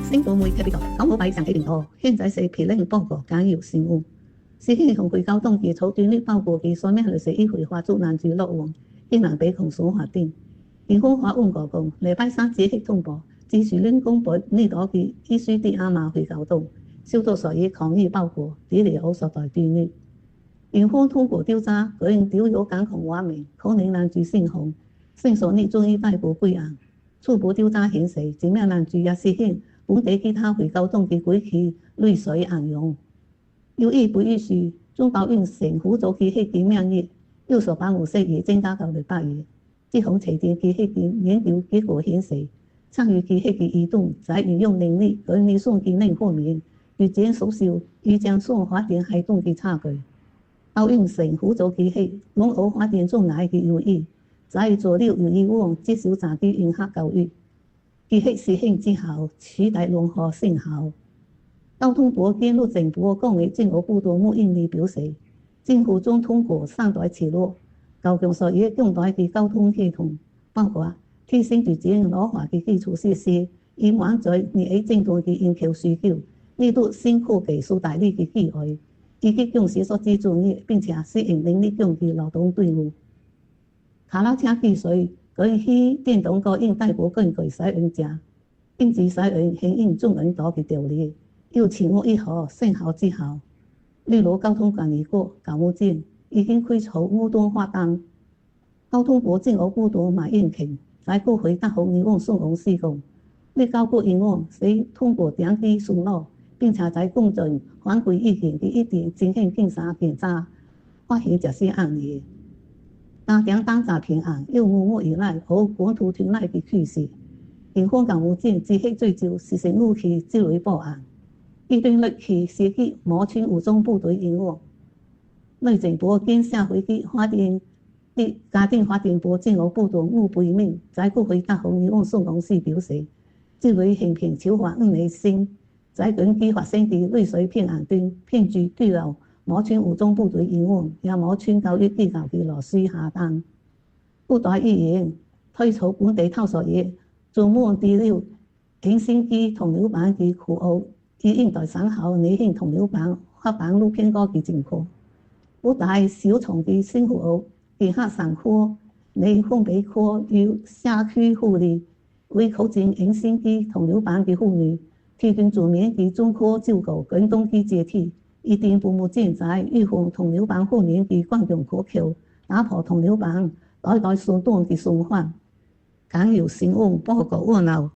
星島媒體報道，港澳幣上幾年多，現在是批令報告簡要事務。事件同回交當地草斷的報告嘅所面律師議會發出難處落網，希望被控訴法庭。警方法案講講，禮拜三指係通報，指樹林公佈呢度嘅醫書啲阿媽回交當，受到所以抗議報告，啲理由所在斷裂。警方通過調查，個人調有監控畫面，可能難處成控，線索呢終於逮捕歸案。初步調查顯示，這名男主也是向本地其他回交當嘅舉起類水硬用。由於不允許中保院政府做其黑點名義，要求辦公室已增加到8月。這項提電其黑點研究結果顯示，參與其黑嘅移動在運用能力和理想技能方面，越漸縮小與將雙發電系統嘅差距。保院政府做其黑，擁有發電障礙嘅優異，在做了與以往至少差啲遠客教育。其黑實行之後，取代融合成效。交通部兼路政府講嘅政府部長吳英利表示，政府將通過3大策略，加強所有現代嘅交通系統，包括提升最近老化嘅基礎設施，以滿足日益增長嘅人口需求，呢度新科技所帶來嘅機會，以及重視所資助嘅並且適應能力強嘅勞動隊伍。卡拉車技術根據電動個應逮捕根據使用者，禁止使用響應中文島嘅條例。要前屋以後生效之後，例如交通管理局、教務廳已經開出無端罰單。交通部政務部長馬英瓊在過去答覆議案送往施工，呢交過議案是通過電機順路，並且在公眾反饋意見嘅一點進行檢查，發現這些案例。加強打詐騙案有5月以來和本土團體嘅趨勢，警方教務廳只係追究實行武器之類報案。呢段歷史涉及摩拳武裝部隊議案，內政部兼社會嘅家庭發展部政務部長吳培明在過去答覆議案送往時表示，這類行騙超過5年前，在近期發生嘅類水騙案中，騙局對流摩拳武裝部隊議案也摩拳教育機構嘅螺絲下單。不代議員推出本地探索業，專門治療影線機同流板嘅苦惱，以應對省後年輕同流板發版路偏高嘅情況。不但小廠嘅辛苦奧，其他省科、內分泌科與社區護理，為構建影線機同流板嘅婦女，提供全面嘅專科照顧跟蹤嘅接替，一定部目前在預防同流板方面嘅關鍵可靠，打破同流板代代相當嘅循環。簡要新聞報告完了。